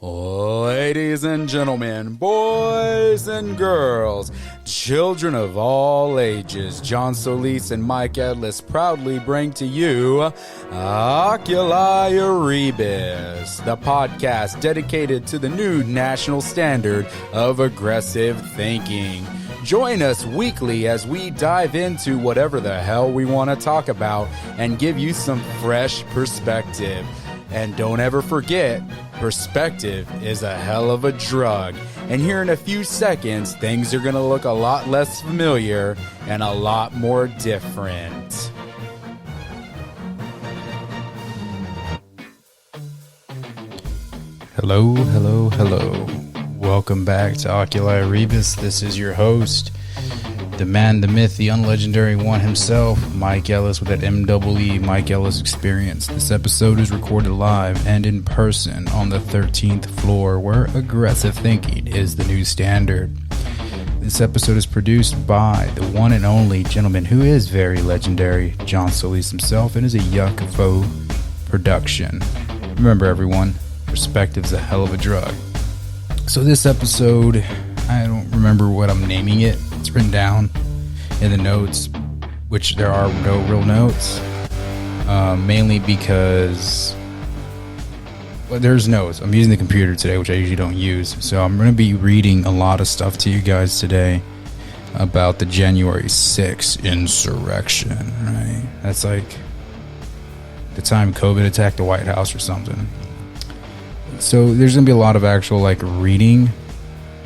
Ladies and gentlemen, boys and girls, children of all ages, John Solis and Mike Ellis proudly bring to you Oculi Erebus, the podcast dedicated to the new national standard of aggressive thinking. Join us weekly as we dive into whatever the hell we want to talk about and give you some fresh perspective. And don't ever forget, perspective is a hell of a drug. And here in a few seconds, things are going to look a lot less familiar and a lot more different. Hello, hello, hello. Welcome back to Oculi Erebus. This is your host, the man, the myth, the unlegendary one himself, Mike Ellis with that MEE Mike Ellis Experience. This episode is recorded live and in person on the 13th floor where aggressive thinking is the new standard. This episode is produced by the one and only gentleman who is very legendary, John Solis himself, and is a Yuck Faux production. Remember everyone, perspective's a hell of a drug. So this episode, I don't remember what I'm naming it. It's written down in the notes, which there are no real notes, mainly because there's notes. I'm using the computer today, which I usually don't use. So I'm going to be reading a lot of stuff to you guys today about the January 6th insurrection, right? That's like the time COVID attacked the White House or something. So there's going to be a lot of actual reading.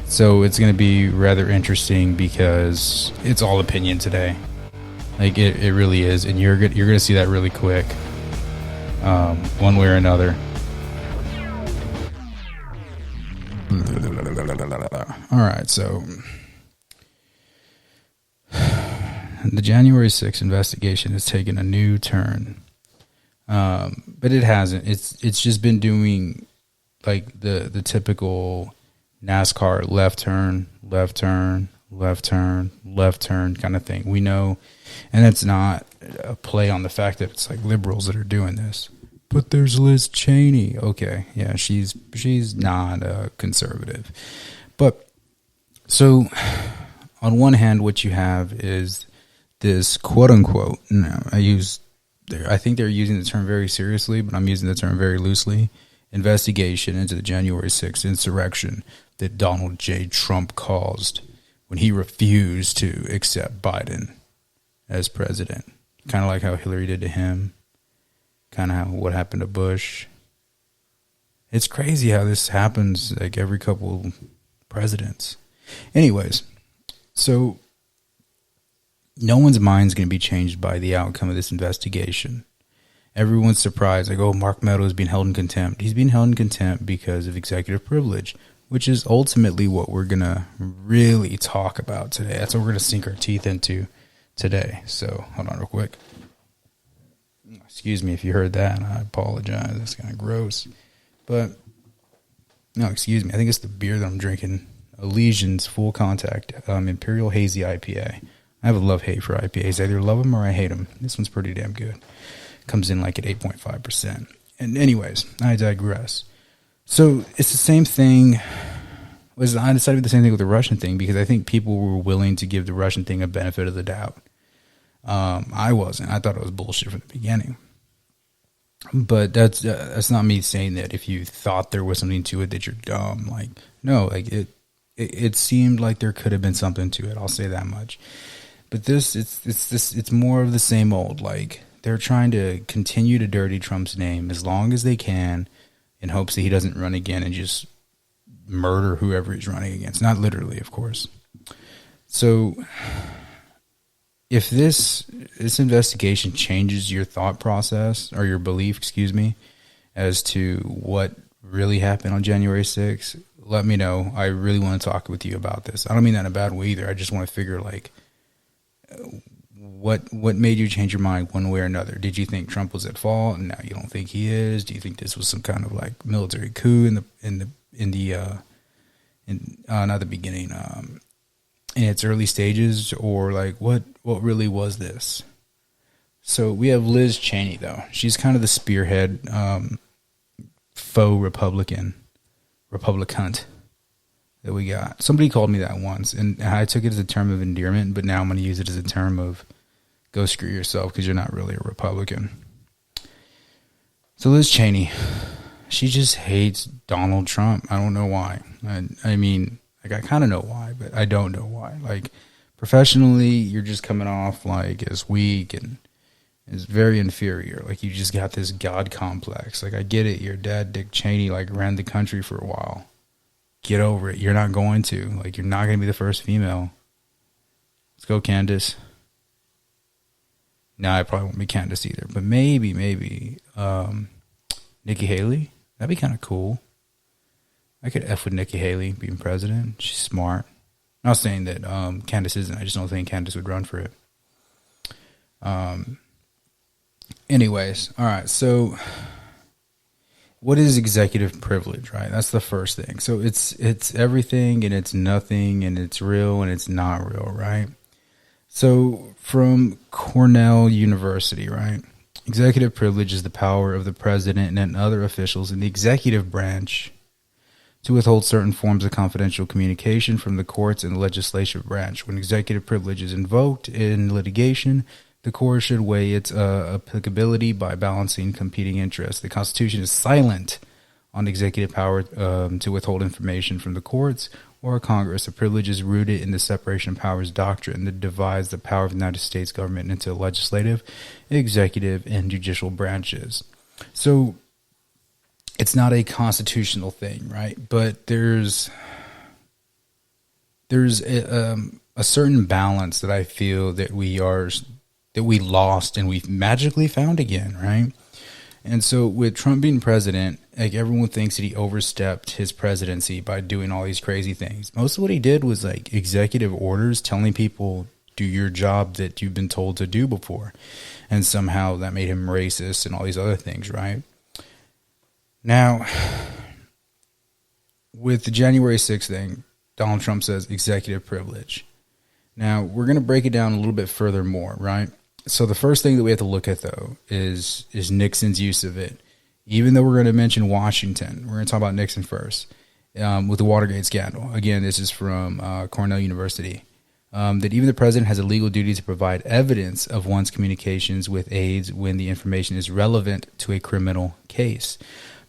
So it's going to be rather interesting because it's all opinion today. It really is. And you're going to see that really quick. One way or another. All right. So the January 6th investigation has taken a new turn. But it hasn't. It's just been doing the typical NASCAR left turn, left turn, left turn, left turn kind of thing. We know, and it's not a play on the fact that it's liberals that are doing this. But there's Liz Cheney. Okay, yeah, she's not a conservative. But so on one hand, what you have is this quote unquote. I think they're using the term very seriously, but I'm using the term very loosely. Investigation into the January 6th insurrection that Donald J. Trump caused when he refused to accept Biden as president. Kind of like how Hillary did to him. Kind of how what happened to Bush. It's crazy how this happens every couple presidents. Anyways, so no one's mind's going to be changed by the outcome of this investigation. Everyone's surprised, Mark Meadows is being held in contempt. He's being held in contempt because of executive privilege, which is ultimately what we're going to really talk about today. That's what we're going to sink our teeth into today. So, hold on real quick. Excuse me if you heard that. I apologize. That's kind of gross. But, no, excuse me. I think it's the beer that I'm drinking. Elysian's Full Contact Imperial Hazy IPA. I have a love-hate for IPAs. I either love them or I hate them. This one's pretty damn good. Comes in at 8.5%. And anyways, I digress. So it's the same thing. I decided the same thing with the Russian thing because I think people were willing to give the Russian thing a benefit of the doubt. I wasn't. I thought it was bullshit from the beginning. But that's not me saying that if you thought there was something to it that you're dumb. No, it seemed like there could have been something to it. I'll say that much. But it's more of the same old. They're trying to continue to dirty Trump's name as long as they can in hopes that he doesn't run again and just murder whoever he's running against. Not literally, of course. So if this investigation changes your thought process or your belief, as to what really happened on January 6th, let me know. I really want to talk with you about this. I don't mean that in a bad way either. I just want to figure what made you change your mind one way or another? Did you think Trump was at fault and now you don't think he is? Do you think this was some kind of military coup in its early stages, or what really was this? So we have Liz Cheney though. She's kind of the spearhead faux Republican Republicant that we got. Somebody called me that once, and I took it as a term of endearment, but now I'm going to use it as a term of go screw yourself because you're not really a Republican. So Liz Cheney, she just hates Donald Trump. I don't know why. I mean, like, I kind of know why, but I don't know why. Like, professionally, you're just coming off like as weak and is very inferior. Like, you just got this God complex. Like, I get it. Your dad, Dick Cheney, like, ran the country for a while. Get over it. You're not going to. Like, you're not going to be the first female. Let's go, Candace. No, I probably won't be Candace either. But maybe, Nikki Haley. That'd be kind of cool. I could F with Nikki Haley being president. She's smart. I'm not saying that Candace isn't. I just don't think Candace would run for it. Anyways, all right. So, what is executive privilege, right? That's the first thing. So it's everything and it's nothing and it's real and it's not real, right? So from Cornell University, right? Executive privilege is the power of the president and other officials in the executive branch to withhold certain forms of confidential communication from the courts and the legislative branch. When executive privilege is invoked in litigation, the court should weigh its applicability by balancing competing interests. The Constitution is silent on executive power to withhold information from the courts or Congress. The privilege is rooted in the separation of powers doctrine that divides the power of the United States government into legislative, executive, and judicial branches. So it's not a constitutional thing, right? But there's a certain balance that I feel that we lost and we've magically found again, right? And so with Trump being president, like, everyone thinks that he overstepped his presidency by doing all these crazy things. Most of what he did was like executive orders telling people, do your job that you've been told to do before. And somehow that made him racist and all these other things, right? Now, with the January 6th thing, Donald Trump says executive privilege. Now, we're going to break it down a little bit further more, right? So the first thing that we have to look at, though, is Nixon's use of it. Even though we're going to mention Washington, we're going to talk about Nixon first with the Watergate scandal. Again, this is from Cornell University. That even the president has a legal duty to provide evidence of one's communications with aides when the information is relevant to a criminal case.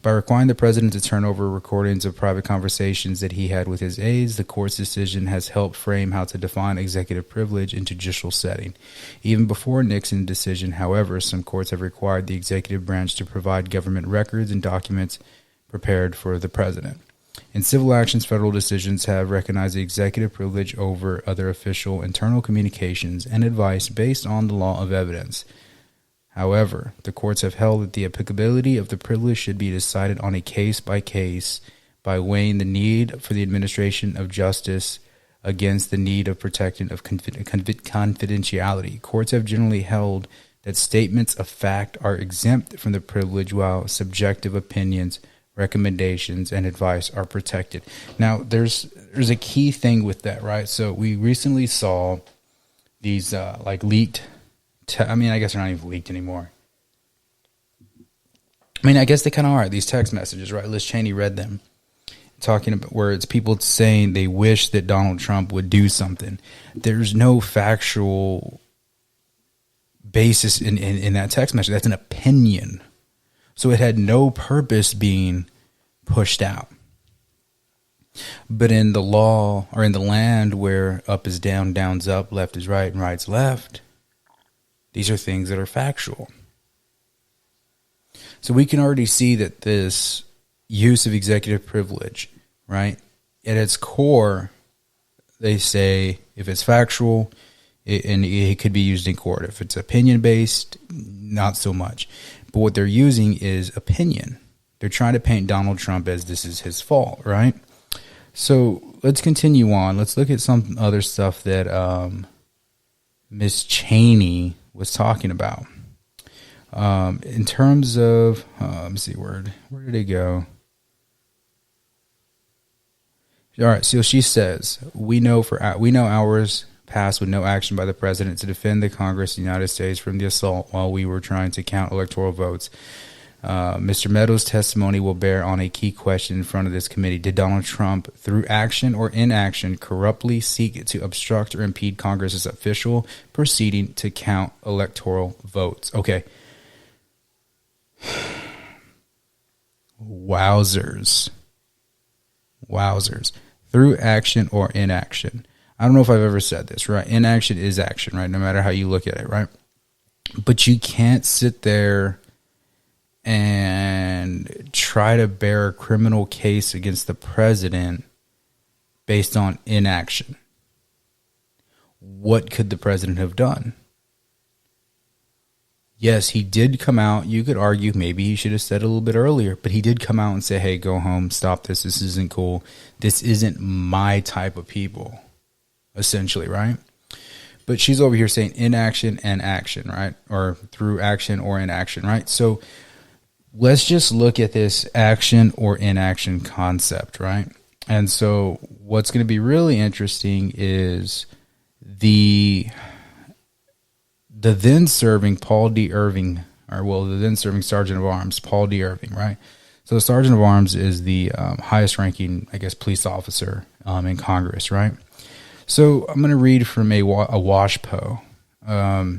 By requiring the president to turn over recordings of private conversations that he had with his aides, the court's decision has helped frame how to define executive privilege in judicial setting. Even before Nixon's decision, however, some courts have required the executive branch to provide government records and documents prepared for the president. In civil actions, federal decisions have recognized the executive privilege over other official internal communications and advice based on the law of evidence. However, the courts have held that the applicability of the privilege should be decided on a case-by-case by weighing the need for the administration of justice against the need of protection of confidentiality. Courts have generally held that statements of fact are exempt from the privilege while subjective opinions, recommendations, and advice are protected. Now, there's a key thing with that, right? So we recently saw these leaked. I guess they're not even leaked anymore. I guess they kind of are. These text messages, right? Liz Cheney read them, talking about where it's people saying they wish that Donald Trump would do something. There's no factual basis in that text message. That's an opinion. So it had no purpose being pushed out. But in the law, or in the land where up is down, down's up, left is right, and right's left, these are things that are factual. So we can already see that this use of executive privilege, right, at its core, they say if it's factual, it could be used in court. If it's opinion-based, not so much. But what they're using is opinion. They're trying to paint Donald Trump as this is his fault, right? So let's continue on. Let's look at some other stuff that Miss Cheney was talking about. In terms of, let me see, where did it go? All right, so she says, we know hours passed with no action by the president to defend the Congress of the United States from the assault while we were trying to count electoral votes. Mr. Meadows' testimony will bear on a key question in front of this committee. Did Donald Trump, through action or inaction, corruptly seek to obstruct or impede Congress's official proceeding to count electoral votes? Okay. Wowzers. Through action or inaction. I don't know if I've ever said this, right? Inaction is action, right? No matter how you look at it, right? But you can't sit there and try to bear a criminal case against the president based on inaction. What could the president have done? Yes, he did come out. You could argue maybe he should have said it a little bit earlier, but he did come out and say, hey, go home, stop this. This isn't cool. This isn't my type of people, essentially, right? But she's over here saying inaction and action, right? Or through action or inaction, right? So let's just look at this action or inaction concept, right? And so what's going to be really interesting is the then serving Paul D. Irving, the then serving Sergeant of Arms, Paul D. Irving, right? So the Sergeant of Arms is the highest ranking, I guess, police officer in Congress, right? So I'm going to read from a WASPO. So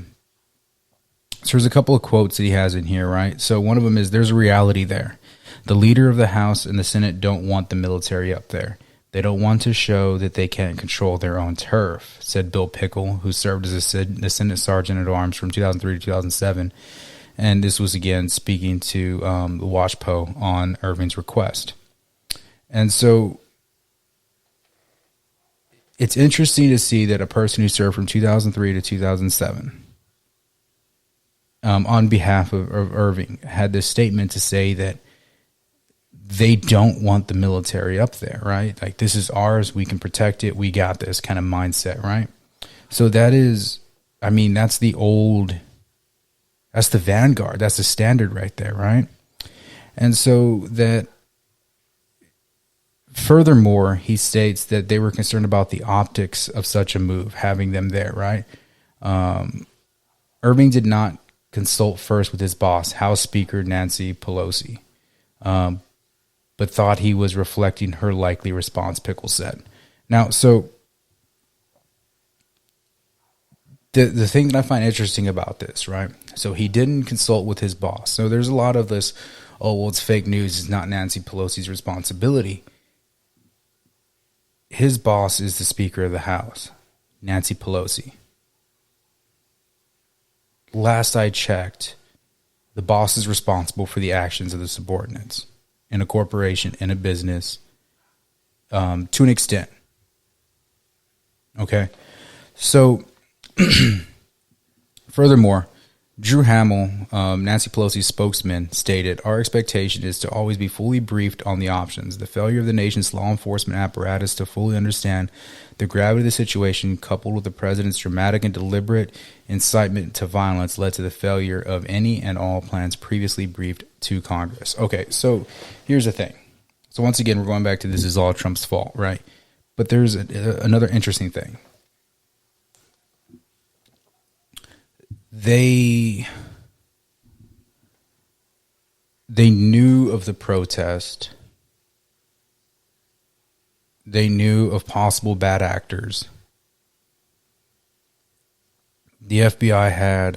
there's a couple of quotes that he has in here, right? So one of them is, there's a reality there. The leader of the House and the Senate don't want the military up there. They don't want to show that they can't control their own turf, said Bill Pickle, who served as the Senate Sergeant at Arms from 2003 to 2007. And this was, again, speaking to the WASPO on Irving's request. And so it's interesting to see that a person who served from 2003 to 2007 on behalf of Irving had this statement to say that they don't want the military up there, right? Like, this is ours. We can protect it. We got this kind of mindset, right? So that is, I mean, that's the vanguard. That's the standard right there, right? And so that, furthermore, he states that they were concerned about the optics of such a move, having them there, right? Irving did not consult first with his boss, House Speaker Nancy Pelosi, but thought he was reflecting her likely response, Pickle said. Now, so the thing that I find interesting about this, right? So he didn't consult with his boss. So there's a lot of this, oh, well, it's fake news. It's not Nancy Pelosi's responsibility. His boss is the Speaker of the House, Nancy Pelosi. Last I checked, the boss is responsible for the actions of the subordinates in a corporation, in a business, to an extent. Okay? So, furthermore, Drew Hamill, Nancy Pelosi's spokesman, stated, our expectation is to always be fully briefed on the options. The failure of the nation's law enforcement apparatus to fully understand the gravity of the situation, coupled with the president's dramatic and deliberate incitement to violence, led to the failure of any and all plans previously briefed to Congress. Okay, so here's the thing. So once again, we're going back to this is all Trump's fault, right? But there's another interesting thing. They knew of the protest. They knew of possible bad actors. The FBI had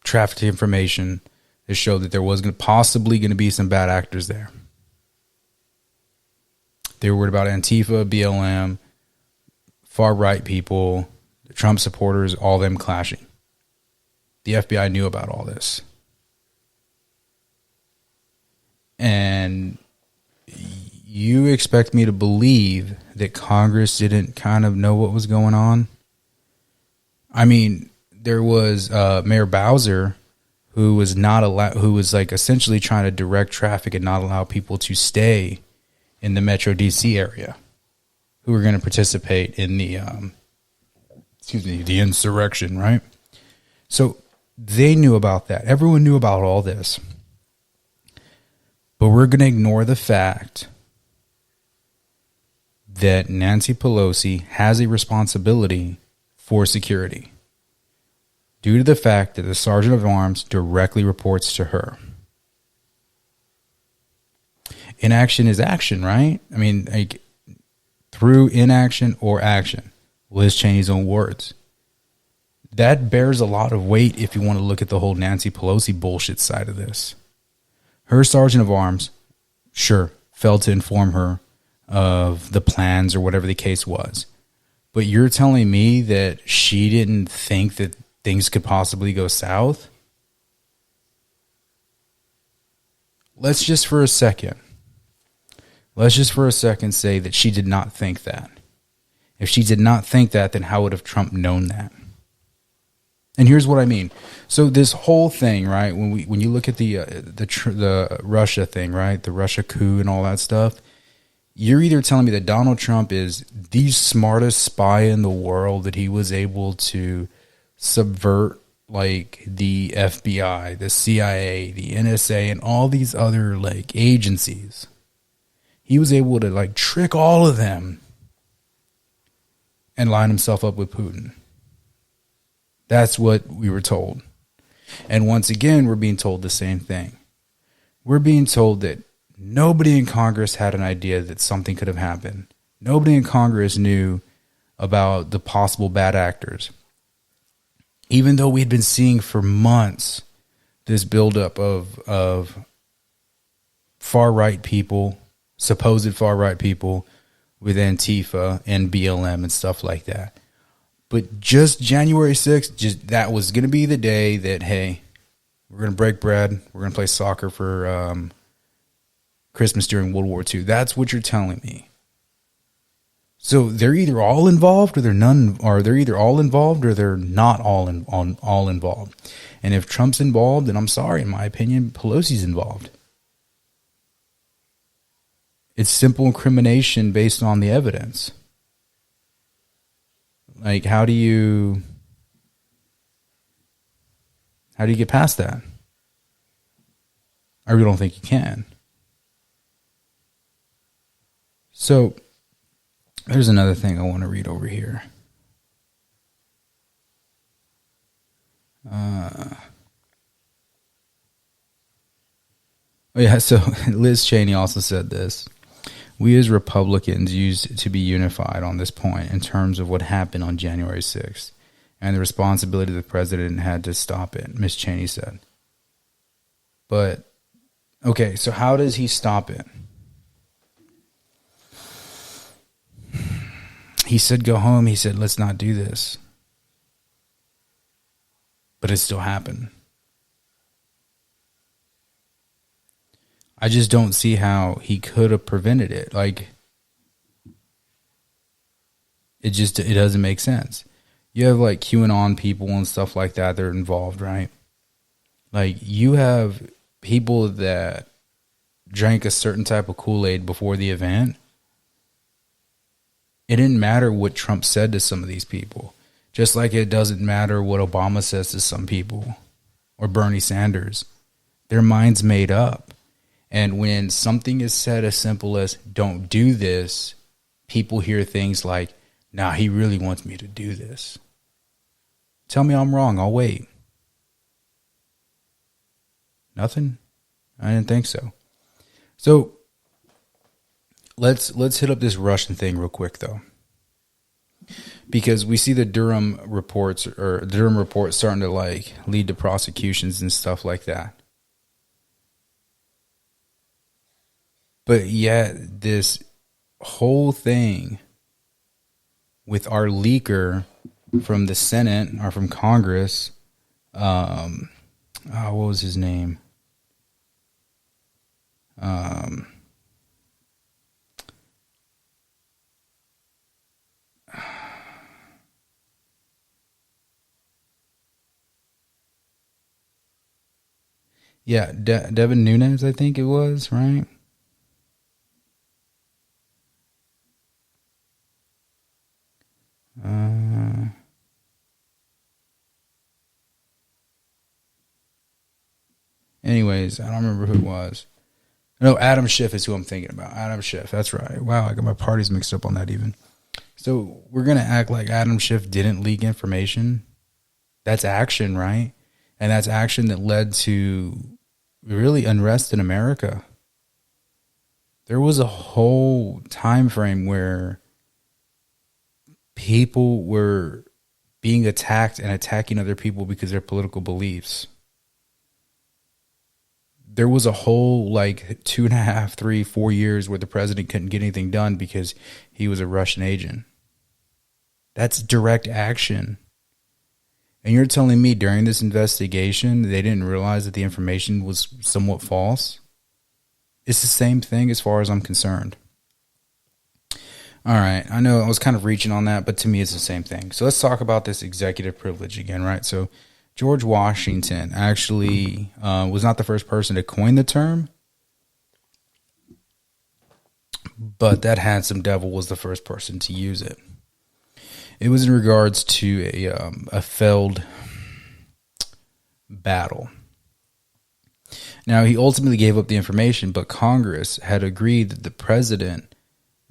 trafficked information that showed that there was possibly going to be some bad actors there. They were worried about Antifa, BLM, far-right people, the Trump supporters, all them clashing. The FBI knew about all this. And you expect me to believe that Congress didn't kind of know what was going on? I mean, there was Mayor Bowser who was not allowed, who was like essentially trying to direct traffic and not allow people to stay in the Metro DC area who were going to participate in the the insurrection, right? So they knew about that. Everyone knew about all this. But we're going to ignore the fact that Nancy Pelosi has a responsibility for security due to the fact that the Sergeant of Arms directly reports to her. Inaction is action, right? I mean, like, through inaction or action. Liz Cheney's own words. That bears a lot of weight if you want to look at the whole Nancy Pelosi bullshit side of this. Her sergeant of arms, sure, failed to inform her of the plans or whatever the case was. But you're telling me that she didn't think that things could possibly go south? Let's just for a second say that she did not think that. If she did not think that, then how would have Trump known that? And here's what I mean. So this whole thing, right? When you look at the Russia thing, right? The Russia coup and all that stuff, you're either telling me that Donald Trump is the smartest spy in the world, that he was able to subvert like the FBI, the CIA, the NSA, and all these other like agencies. He was able to like trick all of them and line himself up with Putin. That's what we were told. And once again, we're being told the same thing. We're being told that nobody in Congress had an idea that something could have happened. Nobody in Congress knew about the possible bad actors. Even though we had been seeing for months this buildup of far-right people, supposed far-right people with Antifa and BLM and stuff like that. But just January 6th, that was going to be the day that, hey, we're going to break bread. We're going to play soccer for Christmas during World War II. That's what you're telling me. So they're either all involved or they're none, or they're either all involved or they're not all involved. And if Trump's involved, then I'm sorry, in my opinion, Pelosi's involved. It's simple incrimination based on the evidence. Like, how do you get past that? I really don't think you can. So, there's another thing I want to read over here. So Liz Cheney also said this. We as Republicans used to be unified on this point in terms of what happened on January 6th, and the responsibility of the president had to stop it, Ms. Cheney said. But, okay, so how does he stop it? He said go home. He said let's not do this. But it still happened. I just don't see how he could have prevented it. Like, it doesn't make sense. You have like QAnon people and stuff like that are involved, right? Like, you have people that drank a certain type of Kool-Aid before the event. It didn't matter what Trump said to some of these people. Just like it doesn't matter what Obama says to some people or Bernie Sanders. Their mind's made up. And when something is said as simple as, don't do this, people hear things like, nah, he really wants me to do this. Tell me I'm wrong, I'll wait. Nothing? I didn't think so. So, let's hit up this Russian thing real quick, though. Because we see the Durham report starting to like lead to prosecutions and stuff like that. But yet, this whole thing with our leaker from the Senate or from Congress, what was his name? Yeah, Devin Nunes, I think it was, right? Anyways, I don't remember who it was. No, Adam Schiff is who I'm thinking about. Adam Schiff, that's right. Wow, I got my parties mixed up on that even. So we're going to act like Adam Schiff didn't leak information. That's action, right? And that's action that led to really unrest in America. There was a whole time frame where people were being attacked and attacking other people because of their political beliefs. There was a whole 2.5, 3, 4 years where the president couldn't get anything done because he was a Russian agent. That's direct action. And you're telling me during this investigation they didn't realize that the information was somewhat false? It's the same thing as far as I'm concerned. All right, I know I was kind of reaching on that, but to me it's the same thing. So let's talk about this executive privilege again, right? So George Washington actually was not the first person to coin the term, but that handsome devil was the first person to use it. It was in regards to a failed battle. Now, he ultimately gave up the information, but Congress had agreed that the president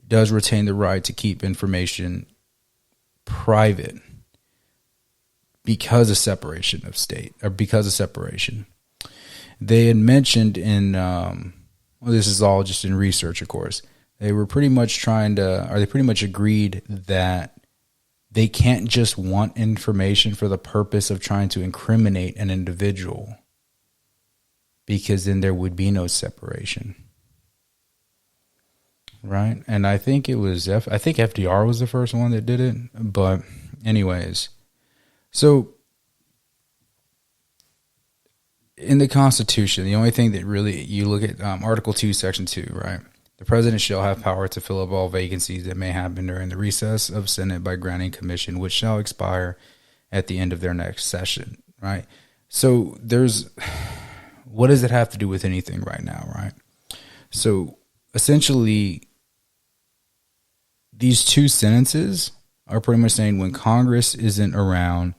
does retain the right to keep information private because of separation of state, or because of separation. They had mentioned this is all just in research, of course. They were pretty much they pretty much agreed that they can't just want information for the purpose of trying to incriminate an individual, because then there would be no separation. Right? And I think it was I think FDR was the first one that did it. But anyways, so in the Constitution, the only thing that really, you look at Article 2, Section 2, right? The president shall have power to fill up all vacancies that may happen during the recess of Senate by granting commission, which shall expire at the end of their next session, right? So what does it have to do with anything right now, right? So essentially, these two sentences are pretty much saying when Congress isn't around,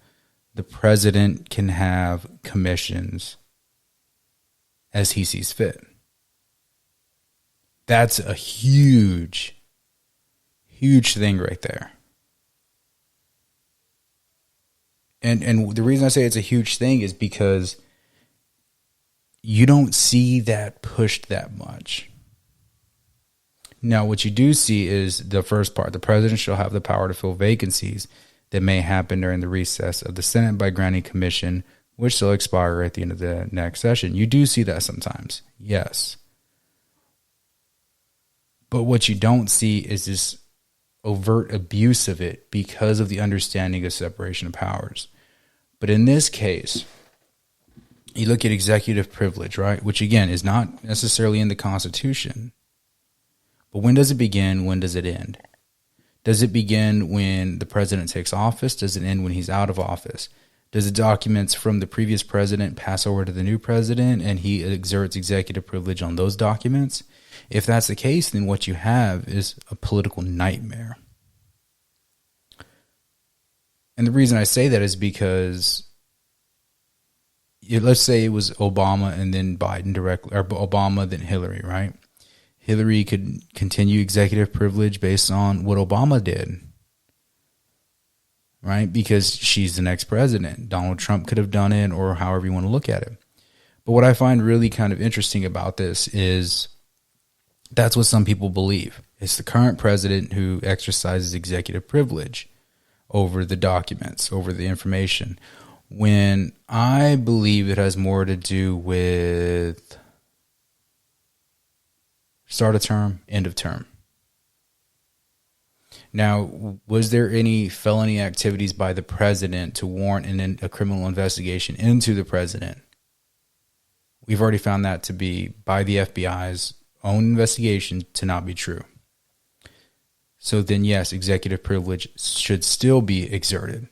the president can have commissions as he sees fit. That's a huge, huge thing right there. And the reason I say it's a huge thing is because you don't see that pushed that much. Now, what you do see is the first part. The president shall have the power to fill vacancies that may happen during the recess of the Senate by granting commission, which shall expire at the end of the next session. You do see that sometimes, yes. But what you don't see is this overt abuse of it because of the understanding of separation of powers. But in this case, you look at executive privilege, right? Which again is not necessarily in the Constitution. But when does it begin? When does it end? Does it begin when the president takes office? Does it end when he's out of office? Does the documents from the previous president pass over to the new president and he exerts executive privilege on those documents? If that's the case, then what you have is a political nightmare. And the reason I say that is because let's say it was Obama and then Biden directly, or Obama then Hillary, right? Hillary could continue executive privilege based on what Obama did, right? Because she's the next president. Donald Trump could have done it, or however you want to look at it. But what I find really kind of interesting about this is that's what some people believe. It's the current president who exercises executive privilege over the documents, over the information, when I believe it has more to do with start of term, end of term. Now, was there any felony activities by the president to warrant a criminal investigation into the president? We've already found that to be, by the FBI's own investigation, to not be true. So then, yes, executive privilege should still be exerted.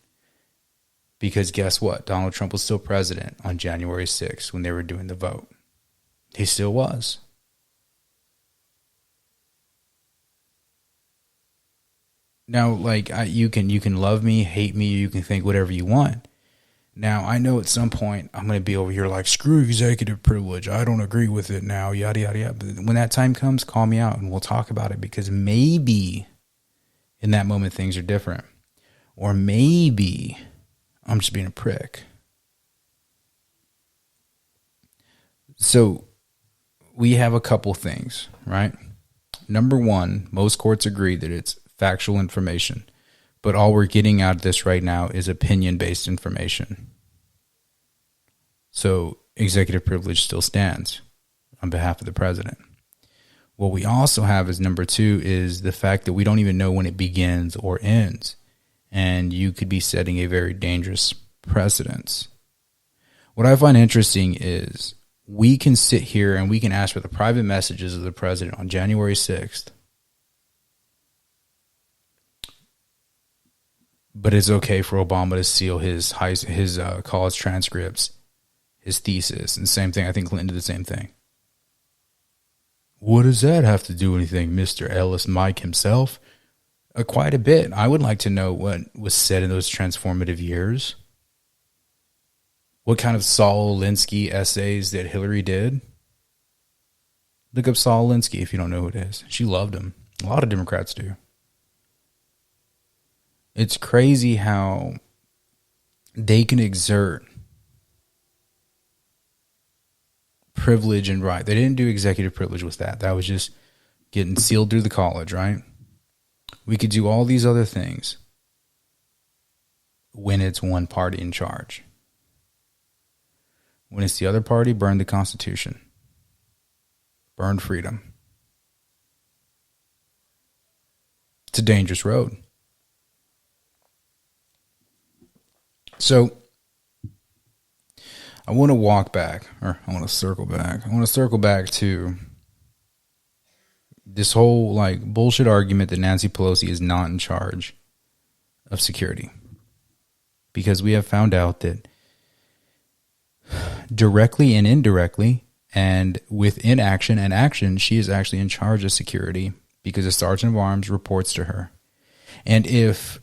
Because guess what? Donald Trump was still president on January 6th when they were doing the vote. He still was. Now, you can love me, hate me, you can think whatever you want. Now, I know at some point I'm going to be over here like, screw executive privilege. I don't agree with it now, yada, yada, yada. But when that time comes, call me out and we'll talk about it, because maybe in that moment things are different. Or maybe I'm just being a prick. So we have a couple things, right? number one, most courts agree that it's factual information, but all we're getting out of this right now is opinion-based information. So executive privilege still stands on behalf of the president. What we also have as number two is the fact that we don't even know when it begins or ends. And you could be setting a very dangerous precedent. What I find interesting is we can sit here and we can ask for the private messages of the president on January 6th. But it's okay for Obama to seal his college transcripts, his thesis. And same thing, I think Clinton did the same thing. What does that have to do with anything, Mr. Ellis Mike himself? Quite a bit. I would like to know what was said in those transformative years. What kind of Saul Alinsky essays that Hillary did. Look up Saul Alinsky if you don't know who it is. She loved him. A lot of Democrats do. It's crazy how they can exert privilege and right. They didn't do executive privilege with that. That was just getting sealed through the college, right? We could do all these other things when it's one party in charge. When it's the other party, burn the Constitution. Burn freedom. It's a dangerous road. So I want to walk back, or I want to circle back. I want to circle back to this whole bullshit argument that Nancy Pelosi is not in charge of security. Because we have found out that directly and indirectly and with inaction and action, she is actually in charge of security because a sergeant of arms reports to her. And if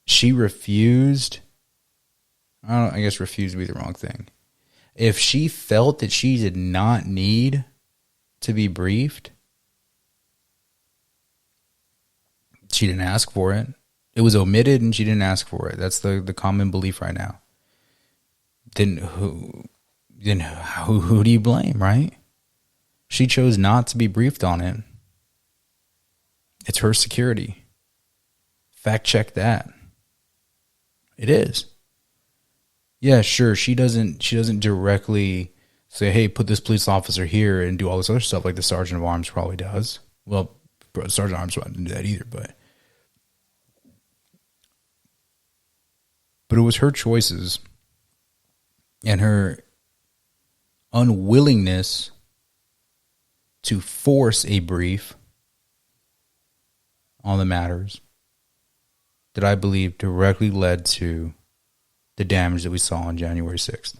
she refused, I guess refused would be the wrong thing. If she felt that she did not need to be briefed, she didn't ask for it. It was omitted and she didn't ask for it. That's the common belief right now. Then who do you blame, right? She chose not to be briefed on it. It's her security. Fact check that. It is. Yeah, sure. She doesn't directly say, hey, put this police officer here and do all this other stuff like the sergeant of arms probably does. Well, sergeant of arms wouldn't do that either, but it was her choices and her unwillingness to force a brief on the matters that I believe directly led to the damage that we saw on January 6th.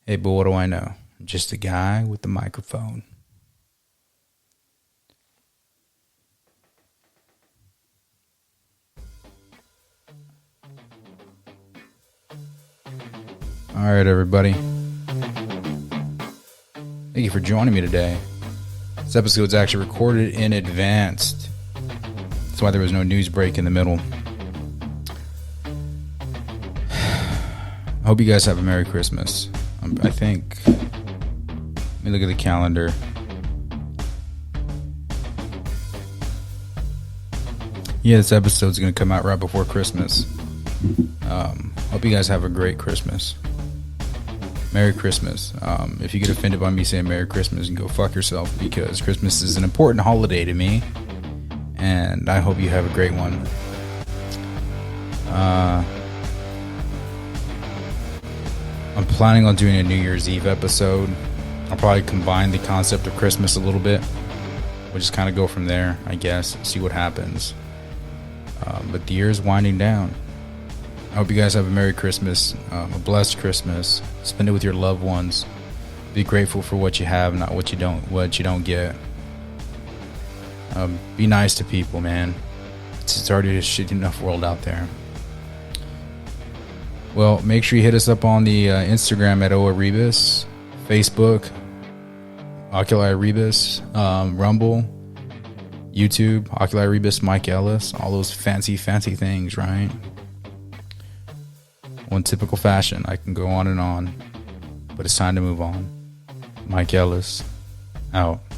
Hey, but what do I know? I'm just a guy with the microphone. All right, everybody. Thank you for joining me today. This episode is actually recorded in advance. That's why there was no news break in the middle. I hope you guys have a Merry Christmas. I think, let me look at the calendar. Yeah, this episode's going to come out right before Christmas. Hope you guys have a great Christmas. Merry Christmas. If you get offended by me saying Merry Christmas, you can go fuck yourself, because Christmas is an important holiday to me. And I hope you have a great one. I'm planning on doing a New Year's Eve episode. I'll probably combine the concept of Christmas a little bit. We'll just kind of go from there, I guess, see what happens. But the year is winding down. I hope you guys have a Merry Christmas, a blessed Christmas. Spend it with your loved ones. Be grateful for what you have, not what you don't get. Be nice to people, man. It's already a shitty enough world out there. Well, make sure you hit us up on the Instagram at OARebus, Facebook, Oculi Rebus, Rumble, YouTube, Oculi Rebus, Mike Ellis, all those fancy things, right? One typical fashion. I can go on and on, but it's time to move on. Mike Ellis, Out.